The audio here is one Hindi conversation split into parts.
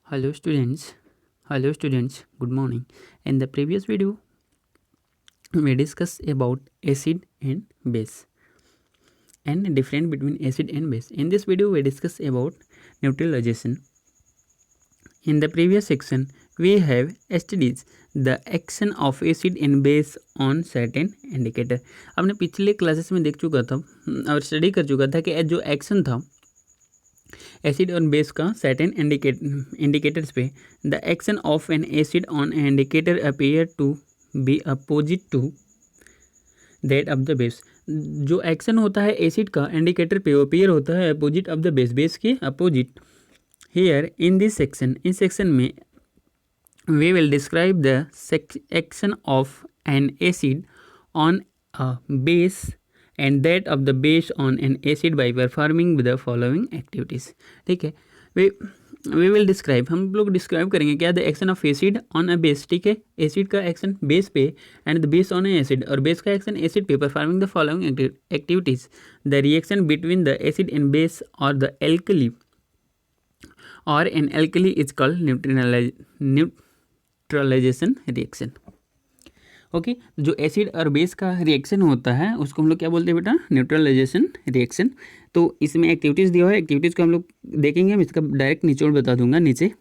Hello students, good morning. In the previous video, we discussed about acid and base and difference between acid and base. In this video, we discuss about neutralization. In the previous section, we have studied the action of acid and base on certain indicator. आपने पिछले क्लासेस में देख चुका था और स्टडी कर चुका था कि जो एक्शन था एसिड और बेस का सर्टेन इंडिकेटर्स पे the action of an acid on indicator appear to be opposite to that of the base. जो एक्शन होता है एसिड का इंडिकेटर पे अपीयर होता है अपोजिट ऑफ द बेस के अपोजिट। हियर इन दिस सेक्शन, इस सेक्शन में we will describe the action of an acid on a base and that of the base on an acid by performing the following activities। ठीक है, we will describe, हम लोग डिस्क्राइब करेंगे क्या the action of acid on a base. ठीक है, एसिड का एक्शन बेस पे and the base on a acid और बेस का एक्शन एसिड पे performing the following activities. The reaction between the acid and base और द एल्कली और an alkali is called neutralisation reaction. Okay, जो एसिड और बेस का रिएक्शन होता है उसको हम लोग क्या बोलते हैं बेटा, न्यूट्रलाइजेशन रिएक्शन। तो इसमें एक्टिविटीज़ दिया हुआ है, एक्टिविटीज़ को हम लोग देखेंगे। मैं इसका डायरेक्ट निचोड़ बता दूंगा नीचे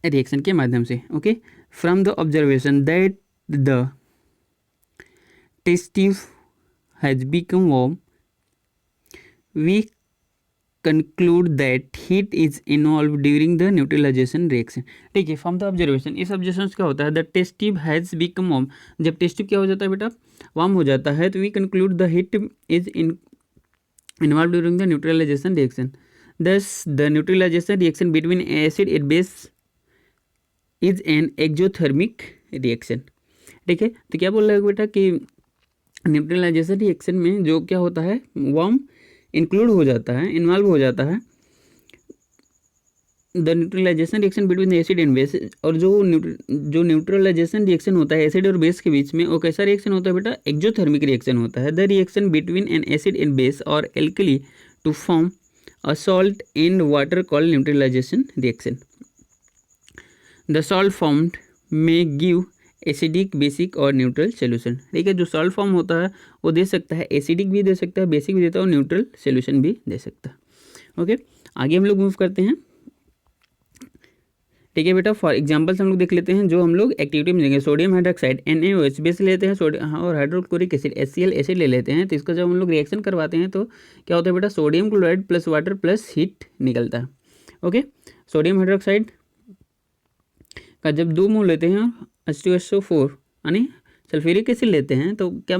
रिएक्शन के माध्यम से। Okay, from the observation that the test tube has become warm we conclude that heat is involved during the neutralization reaction। ठीक है, फ्रॉम द ऑब्जर्वेशन, इस ऑब्जर्वेशन क्या होता है the test tube has become warm. जब टेस्ट ट्यूब क्या हो जाता है बेटा, वार्म हो जाता है, तो we conclude the heat is involve during the neutralisation reaction. Thus the neutralisation reaction between acid and base is an exothermic reaction. ठीक है, तो क्या बोल रहा है बेटा कि न्यूट्रलाइजेशन रिएक्शन में जो क्या होता है, वार्म इंक्लूड हो जाता है, इन्वॉल्व हो जाता है the neutralisation reaction between acid and base. और जो न्यूट्रलाइजेशन रिएक्शन होता है एसिड और बेस के बीच में, वो कैसा रिएक्शन होता है बेटा, एक्सोथर्मिक रिएक्शन होता है। The reaction between an acid and base और alkali to form a salt and water called neutralisation reaction. The salt formed may give acidic, basic और न्यूट्रल सोल्यूशन। ठीक है, जो सॉल्ट फॉर्म होता है वो दे सकता है, एसिडिक भी दे सकता है, बेसिक भी देता है और न्यूट्रल सोल्यूशन भी दे सकता है। ओके, आगे हम लोग मूव करते हैं। ठीक है बेटा, फॉर एग्जांपल्स हम लोग देख लेते हैं जो हम लोग एक्टिविटी में देंगे। सोडियम हाइड्रोक्साइड NaOH बेस लेते हैं, सोडियम और हाइड्रोक्लोरिक एसिड HCl एसिड ले लेते हैं। तो इसका जब हम लोग रिएक्शन करवाते हैं तो क्या होता है बेटा, sodium chloride plus water plus heat निकलता है। ओके, सोडियम हाइड्रोक्साइड का जब 2 मोल लेते हैं H2SO4 यानी सल्फ्यूरिक एसिड लेते हैं तो क्या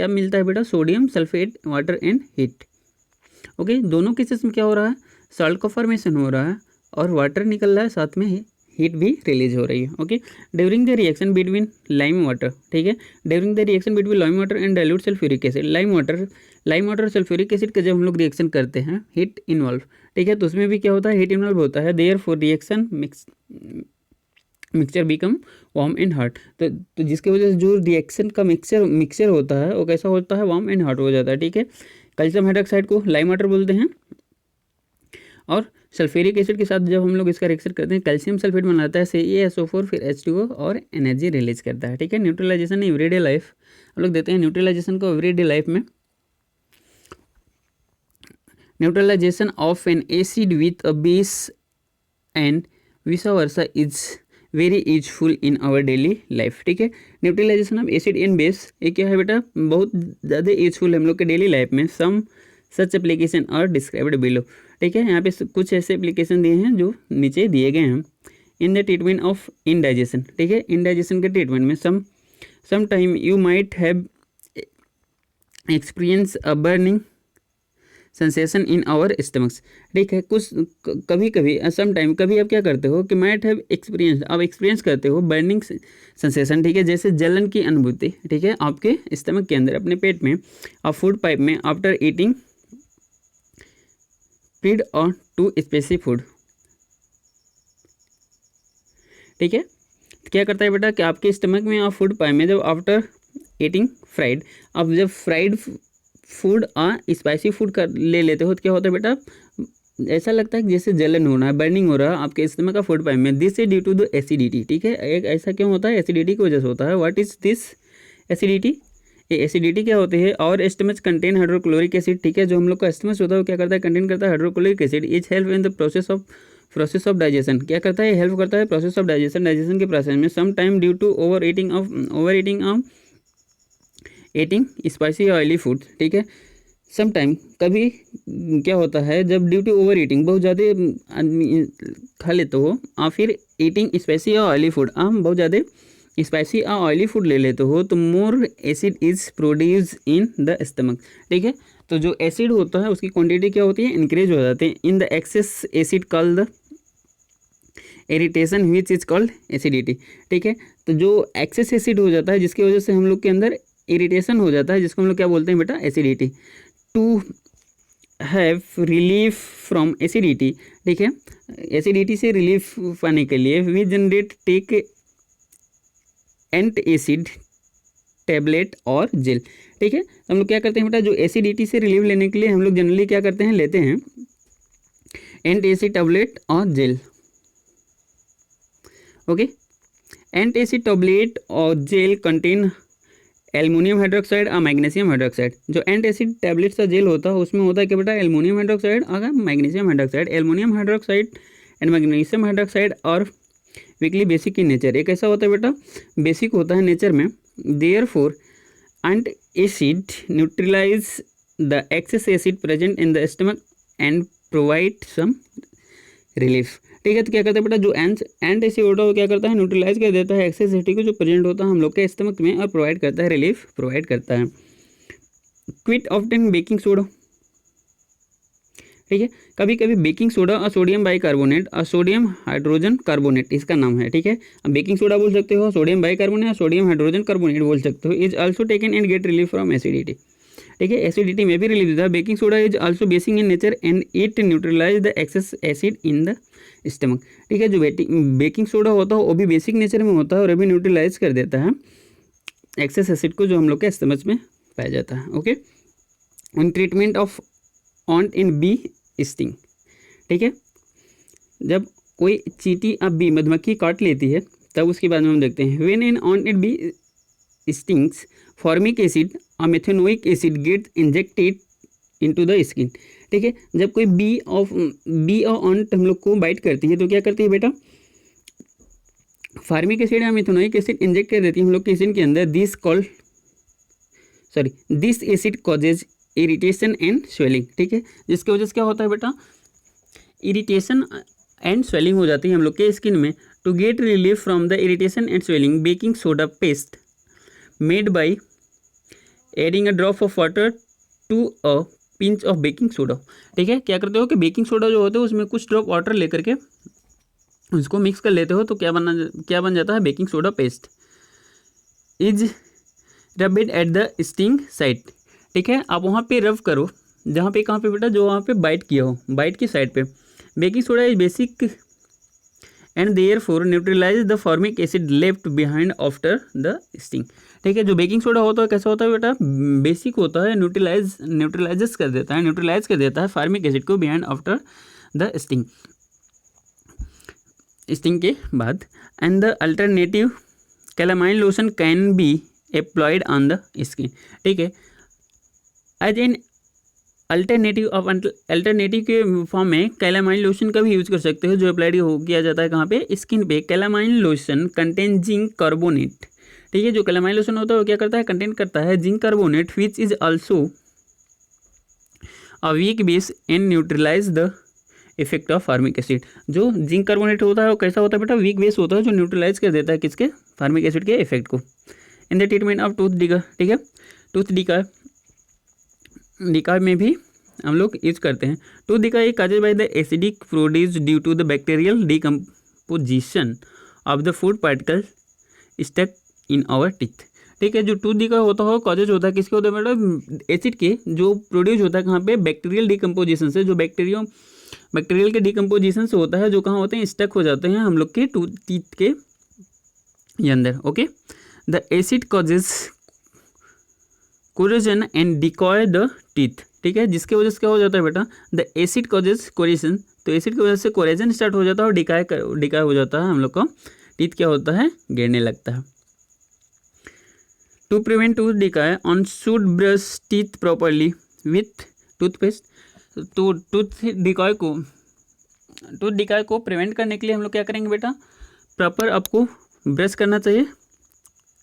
मिलता है बेटा, sodium sulphate water and heat. Okay, दोनों केसेस में क्या हो रहा है, सॉल्ट का फॉर्मेशन हो रहा है और वाटर निकल रहा है, साथ में हीट भी रिलीज हो रही है। Okay, during the reaction between lime water. ठीक है, during the reaction between lime water and dilute sulphuric acid, lime water sulphuric acid का जब हम लोग रिएक्शन करते हैं, हीट इन्वॉल्व। ठीक है, तो उसमें भी क्या होता है, हीट इन्वॉल्व होता है। Therefore reaction mixture become warm and hot. तो जिसकी वजह से जो रिएक्शन का मिक्सचर होता है वो कैसा होता है, वार्म एंड हॉट हो जाता है। ठीक है, कैल्शियम हाइड्रोक्साइड को लाइम वाटर बोलते हैं और सल्फ्यूरिक एसिड के साथ जब हम लोग इसका रिएक्शन करते हैं, कैल्शियम सल्फेट बनाता है CaSO4 फिर H2O और एनर्जी रिलीज करता है। ठीक है, न्यूट्रलाइजेशन एवरीडे लाइफ हम लोग देते हैं, न्यूट्रलाइजेशन को एवरीडे लाइफ में। Neutralisation of an acid with a base and vice versa is very useful in our daily life. ठीक है, neutralisation of acid and base ये क्या है बेटा, बहुत ज़्यादा यूजफुल है हम लोग के डेली लाइफ में। सम सच एप्लीकेशन और डिस्क्राइब्ड बिलो। ठीक है, यहाँ पे कुछ ऐसे एप्लीकेशन दिए हैं जो नीचे दिए गए हैं। In the treatment of indigestion. ठीक है, इनडाइजेशन के ट्रीटमेंट में some time you might have experience a burning sensation in our stomachs. ठीक है, कुछ कभी कभी समटाइम कभी आप क्या करते हो कि माइट हैव एक्सपीरियंस, आप एक्सपीरियंस करते हो बर्निंग सेंसेशन। ठीक है, जैसे जलन की अनुभूति। ठीक है, आपके स्टमक के अंदर, अपने पेट में और फूड पाइप में आफ्टर ईटिंग फीड और टू स्पेसिफिक फूड। ठीक है, क्या करता है बेटा कि आपके स्टमक में और फूड पाइप में जब आफ्टर ईटिंग फ्राइड, आप जब फ्राइड फूड और स्पाइसी फूड कर ले लेते हो तो क्या होता है बेटा, ऐसा लगता है कि जैसे जलन हो रहा है, बर्निंग हो रहा है आपके स्टमक का फूड पाइप में। This is due to the acidity, ठीक है। एक ऐसा क्यों होता है, एसिडिटी की वजह से होता है। व्हाट इज दिस एसिडिटी, ये एसिडिटी क्या होती है। और स्टमच कंटेन हाइड्रोक्लोरिक एसिड, ठीक है। जो हम लोग का स्टमच होता है वो क्या करता है, कंटेन करता है hydrochloric acid. Is help in the process of digestion, क्या करता है, हेल्प करता है प्रोसेस ऑफ डाइजेशन के प्रोसेस में। Some time due to over eating of eating spicy oily food, ठीक है। सम टाइम कभी क्या होता है, जब ड्यू टू ओवर ईटिंग, बहुत ज़्यादा आदमी खा लेते हो, और फिर ईटिंग स्पाइसी या ऑयली फूड, हम बहुत ज़्यादा स्पाइसी या ऑयली फूड ले लेते हो तो मोर acid is produce in the stomach, ठीक है। तो जो एसिड होता है उसकी क्वांटिटी क्या होती है, इंक्रीज हो जाते हैं। In the excess acid called the irritation which is called acidity, ठीक है। तो जो एक्सेस एसिड हो जाता है जिसकी वजह से हम लोग के अंदर इरिटेशन हो जाता है, जिसको हम लोग क्या बोलते हैं बेटा, acidity. To have relief from acidity, ठीक है। एसिडिटी से रिलीफ पाने के लिए we generate take antacid tablet और जेल, ठीक है। तो हम लोग क्या करते हैं बेटा, जो एसिडिटी से रिलीफ लेने के लिए हम लोग जनरली क्या करते हैं, लेते हैं एंट एसिड टेबलेट और जेल, ओके। एंट एसिड टेबलेट और जेल कंटेन एल्युमिनियम हाइड्रोक्साइड और मैग्नीशियम हाइड्रोक्साइड। जो एंट एसिड टैबलेट्स का जेल होता है उसमें होता है क्या बेटा, एल्युमिनियम हाइड्रोक्साइड और magnesium hydroxide. Aluminium hydroxide and magnesium hydroxide और वीकली बेसिक इन नेचर, एक ऐसा होता है बेटा, बेसिक होता है नेचर में। Therefore antacid neutralize the excess acid present in the stomach and provide some relief, ठीक है। तो क्या करता है बेटा, जो एंट एसिड होता है वो क्या करता है, न्यूट्रलाइज कर देता है एक्सेस एसिड को जो प्रेजेंट होता है हम लोग के स्टमक में, और प्रोवाइड करता है रिलीफ, प्रोवाइड करता है। क्विट ऑफ्टन बेकिंग सोडा, ठीक है। कभी कभी बेकिंग सोडा और सोडियम बाइकार्बोनेट और सोडियम हाइड्रोजन कार्बोनेट इसका नाम है, ठीक है। अब बेकिंग सोडा बोल सकते हो, सोडियम बाइकार्बोनेट और सोडियम हाइड्रोजन कार्बोनेट बोल सकते हो। Is also taken and get relief from acidity, ठीक है। एसिडिटी में भी रिलीफ देता है। Baking soda is also basic in nature and it neutralize the excess acid in the stomach, ठीक है। जो बेकिंग सोडा होता है वो भी बेसिक नेचर में होता है और अभी न्यूट्रलाइज कर देता है एक्सेस एसिड को जो हम लोग के स्टमक में पाया जाता है, okay. In treatment of ant in bee sting, ठीक है। जब कोई चींटी अब बी मधुमक्खी काट लेती है तब उसके बाद में हम देखते हैं when an ant in bee stings formic acid और methanoic acid get injected into the skin, ठीक है। जब कोई बी और ऑन्ट हम लोग को बाइट करती है तो क्या करती है बेटा, फार्मिक एसिड या मेथेनोइक एसिड इंजेक्ट कर देती है हम लोग के स्किन के अंदर। This acid causes irritation and swelling, ठीक है। जिसकी वजह से क्या होता है बेटा, इरिटेशन एंड स्वेलिंग हो जाती है हम लोग के स्किन में। To get relief from the irritation and swelling baking soda paste made by adding a drop of water to a pinch of baking soda, ठीक है। क्या करते हो कि बेकिंग सोडा जो होता है उसमें कुछ ड्रॉप वाटर लेकर के उसको मिक्स कर लेते हो तो क्या बन जाता है, baking soda paste. Is rubbed at the sting site, ठीक है। आप वहाँ पे रब करो जहाँ पे, कहाँ पे बेटा, जो वहाँ पे बाइट किया हो, बाइट की साइड पे। Baking soda is basic and therefore neutralize the formic acid left behind after the sting, ठीक है। जो बेकिंग सोडा होता है कैसा होता है बेटा, बेसिक होता है, न्यूट्रलाइज कर देता है फार्मिक एसिड को बिहाइंड आफ्टर द स्टिंग के बाद। And the alternative calamine lotion can be applied on the skin, ठीक है। एज एन अल्टरनेटिव के फॉर्म में कैलामाइन लोशन का भी यूज कर सकते हो जो अप्लाइड किया जाता है कहाँ पे, स्किन पे। Calamine lotion contain zinc carbonate, ठीक है। जो कैलामाइन लोशन होता है वो क्या करता है, कंटेन करता है zinc carbonate which is also a weak base and neutralize the effect of formic acid. जो जिंक कार्बोनेट होता है वो कैसा होता है बेटा, वीक बेस होता है जो न्यूट्रलाइज कर देता है किसके, फार्मिक एसिड के इफेक्ट को। In the treatment of tooth decay, ठीक है। टूथ डिका में भी हम लोग यूज करते हैं। Tooth decay is caused by the acidic produce due to the bacterial decomposition of the food particle stuck in our teeth, ठीक है। जो टूथ डिका होता है कॉजेज होता है किसके होता है बेटा, एसिड के, जो प्रोड्यूस होता है कहाँ पे, बैक्टीरियल डिकम्पोजिशन से। जो बैक्टीरियल के डिकम्पोजिशन से होता है, जो कहाँ होते हैं, स्टक हो जाते हैं हम लोग के टीथ के अंदर, okay. The acid causes corrosion and decoy the teeth, ठीक है, जिसके वजह से क्या हो जाता है बेटा, द एसिड कॉजेज कोरेजन, तो एसिड की वजह से कोरेजन स्टार्ट हो जाता है और डिकाय हो जाता है, हम लोग का टीथ क्या होता है, गिरने लगता है। To prevent tooth decay one should brush teeth properly with toothpaste, तो टूथ डिकाय को प्रिवेंट करने के लिए हम लोग क्या करेंगे बेटा, प्रॉपर आपको ब्रश करना चाहिए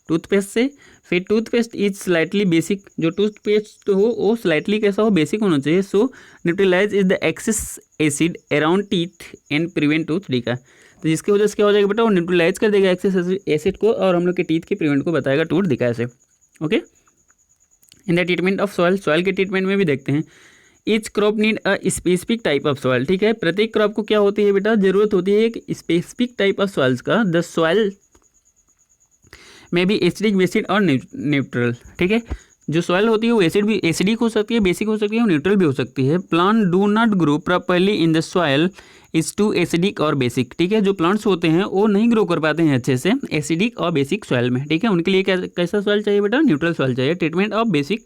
टूथपेस्ट से। फिर टूथपेस्ट इज स्लाइटली बेसिक, जो टूथपेस्ट हो वो स्लाइटली कैसा हो, बेसिक होना चाहिए। So neutralise is the excess acid around teeth and prevent tooth decay, तो जिसकी वजह से क्या हो जाएगा बेटा, वो न्यूट्रलाइज कर देगा एक्सेस एसिड को और हम लोग के टीथ के प्रिवेंट को बताएगा टूथ डिकाय से। Okay, in the treatment of soil, soil के ट्रीटमेंट में भी देखते हैं। Each crop need a specific type of soil, ठीक है, प्रत्येक क्रॉप को क्या होती है बेटा, जरूरत होती है एक स्पेसिफिक टाइप ऑफ सॉइल्स का। द सॉइल में भी एसिडिक, बेसिक और न्यूट्रल, ठीक है, जो सॉइल होती है वो एसिडिक हो सकती है, बेसिक हो सकती है और न्यूट्रल भी हो सकती है। Plant do not grow properly in the soil is too acidic or basic, ठीक है, जो प्लांट्स होते हैं वो नहीं ग्रो कर पाते हैं अच्छे से एसिडिक और बेसिक सॉइल में, ठीक है, उनके लिए कैसा सॉइल चाहिए बेटा, न्यूट्रल सॉइल चाहिए। ट्रीटमेंट ऑफ बेसिक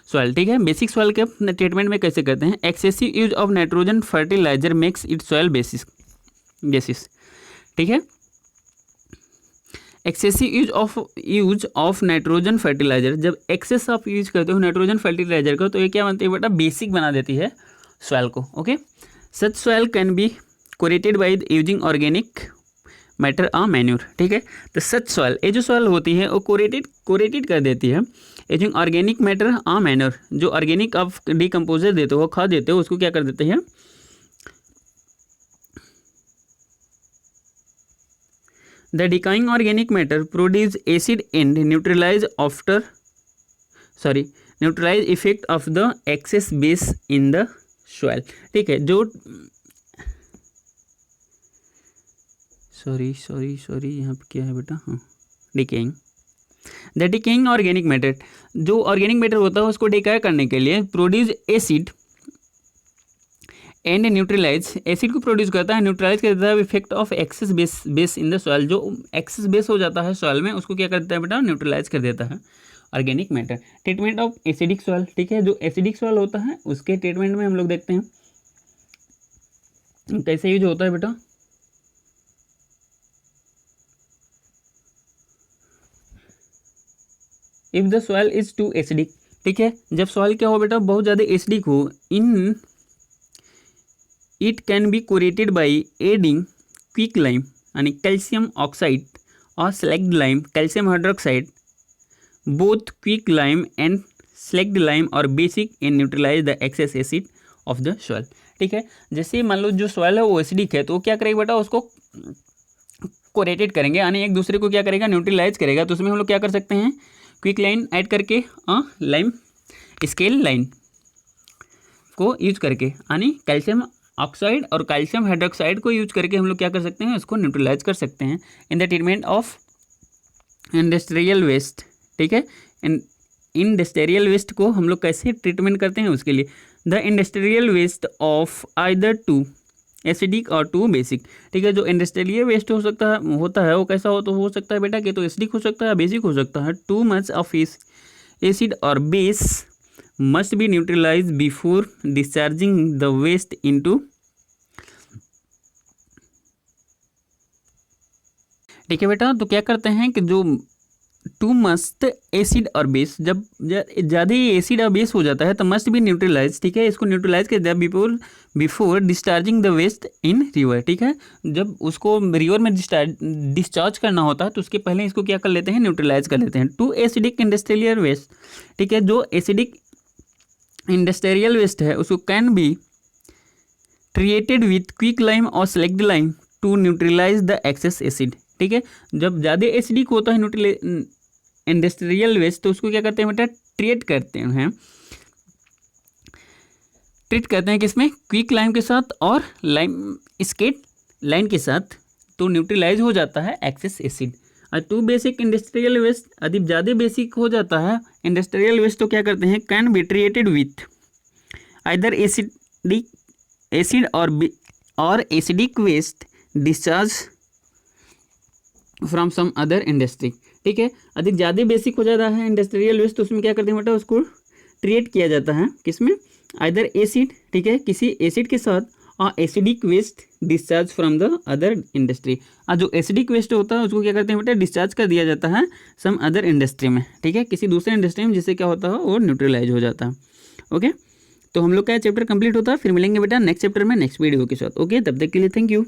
सॉइल, ठीक है, बेसिक सॉइल के ट्रीटमेंट में कैसे करते हैं, excessive use of nitrogen fertilizer makes it soil basis, ठीक है, excessive use of nitrogen fertilizer, जब एक्सेस ऑफ यूज करते हो नाइट्रोजन फर्टिलाइजर का तो ये क्या बनती है बेटा, बेसिक बना देती है सॉइल को। Okay, such soil can be corrected by using organic matter और मैन्यूर, ठीक है, तो सच सॉइल, ये जो सॉइल होती है वो कोरेटेड कर देती है यूजिंग ऑर्गेनिक मैटर और मैन्यूर, जो ऑर्गेनिक आप डिकम्पोजर देते हो, खाद देते हो, उसको क्या कर देते हैं, the decaying organic matter produce acid and neutralize effect of the excess base in the soil, ठीक है, जो सॉरी यहाँ पे क्या है बेटा, हाँ, decaying, the decaying organic matter, जो ऑर्गेनिक मैटर होता है उसको डिकाय करने के लिए produce acid and neutralize, acid को प्रोड्यूस करता है, न्यूट्रलाइज कर देता है effect of excess base in the soil, जो एक्सेस बेस हो जाता है सॉइल में उसको क्या कर देता है बेटा, न्यूट्रलाइज कर देता है organic matter. Treatment of acidic soil, ठीक है, जो एसिडिक सॉइल होता है उसके ट्रीटमेंट में हम लोग देखते हैं कैसे यूज होता है बेटा, if the soil is too acidic, ठीक है, जब सॉइल क्या हो बेटा, बहुत ज़्यादा एसिडिक हो, in it can be corrected by adding quicklime यानी कैल्शियम ऑक्साइड और slaked lime, calcium hydroxide, both quicklime and slaked lime और basic in neutralise the excess acid of the soil, ठीक है, जैसे मान लो जो सॉइल है वो एसिडिक है तो वो क्या करेगा बेटा, उसको कोरेटेड करेंगे यानी एक दूसरे को क्या करेगा, न्यूट्रलाइज करेगा, तो उसमें हम लोग क्या कर सकते हैं, क्विक लाइन ऐड करके लाइम स्केल लाइन को यूज करके यानी कैल्शियम ऑक्साइड और कैल्शियम हाइड्रोक्साइड को यूज करके हम लोग क्या कर सकते हैं, उसको न्यूट्रलाइज कर सकते हैं। In the treatment of industrial waste, ठीक है, इंडस्ट्रियल वेस्ट को हम लोग कैसे ट्रीटमेंट करते हैं उसके लिए, the industrial waste of either too acidic or too basic, ठीक है, जो इंडस्ट्रियल वेस्ट होता है वो कैसा हो सकता है बेटा, कि तो एसिडिक हो सकता है, बेसिक हो सकता है। टू मच ऑफ एसिड और base must be neutralized before discharging the waste into, ठीक है बेटा, तो क्या करते हैं कि जो टू मस्ट एसिड और बेस, जब ज़्यादा ही एसिड और बेस हो जाता है तो मस्ट बी न्यूट्रलाइज, ठीक है, इसको न्यूट्रलाइज कर दिया before discharging the waste in river, ठीक है, जब उसको रिवर में डिस्चार्ज करना होता है तो उसके पहले इसको क्या कर लेते हैं, न्यूट्रलाइज कर लेते हैं। टू एसिडिक इंडस्ट्रियल वेस्ट, ठीक है, जो एसिडिक इंडस्ट्रियल वेस्ट है उसको can be treated with quicklime और slaked lime to neutralise the excess acid, ठीक है, जब ज़्यादा एसिडिक होता है इंडस्ट्रियल वेस्ट तो उसको क्या करते हैं बेटा, ट्रीट करते हैं किसमें, क्विक लाइम के साथ और लाइम स्केट लाइन के साथ, तो न्यूट्रलाइज हो जाता है एक्सेस एसिड। और टू बेसिक इंडस्ट्रियल वेस्ट, यदि ज़्यादा बेसिक हो जाता है इंडस्ट्रियल वेस्ट तो क्या करते हैं, can be treated with either acid और acidic waste discharge from some other industry, ठीक है, अधिक ज़्यादा बेसिक हो जाता है इंडस्ट्रियल वेस्ट तो उसमें क्या करते हैं बेटा, उसको ट्रीट किया जाता है किसमें, आइदर एसिड, ठीक है, किसी एसिड के साथ acidic waste discharge from the other industry. जो एसिडिक वेस्ट होता है उसको क्या करते हैं बेटा, डिस्चार्ज कर दिया जाता है सम अदर इंडस्ट्री में, ठीक है, किसी दूसरे इंडस्ट्री में, जिससे क्या होता है वो न्यूट्रलाइज हो जाता है। ओके, तो हम लोग का चैप्टर कंप्लीट होता है, फिर मिलेंगे बेटा नेक्स्ट चैप्टर में नेक्स्ट वीडियो के साथ। ओके, तब तक के लिए थैंक यू।